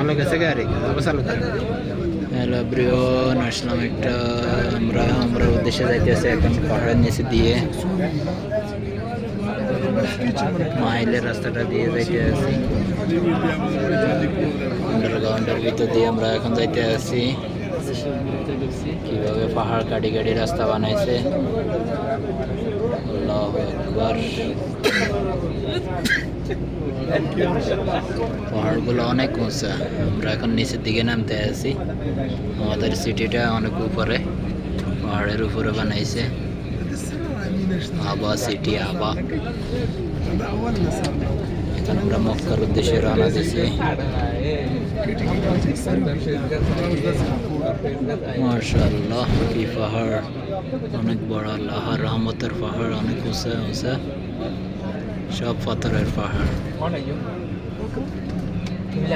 ভালো গেছে গাড়ি চালু করে। হ্যালো ব্রিয়ন, আসলাম একটা আমরা উদ্দেশ্যে যাইতেছি এখন পাহাড়ের নিচে দিয়ে মাইলের রাস্তাটা দিয়ে যাইতে আছি। আন্ডারগ্রাউন্ডের ভিতর দিয়ে আমরা এখন যাইতে আছি। কিভাবে পাহাড় কাটি কাটি রাস্তা বানাইছে, আল্লাহু আকবার। পাহাড়গুলো অনেক উঁচা, আমরা এখন নিচের দিকে নামতে আছি। আমাদের সিটিটা অনেক উপরে, পাহাড়ের উপরে বানাইছে। আবা সিটি আবা। এখন আমরা মক্কার উদ্দেশ্যে রওনা দিছি। মাশাআল্লাহ, কি পাহাড়, অনেক বড় আল্লাহর রহমতের পাহাড়, অনেক উঁচা উঁচা, সব পাথরের পাহাড়।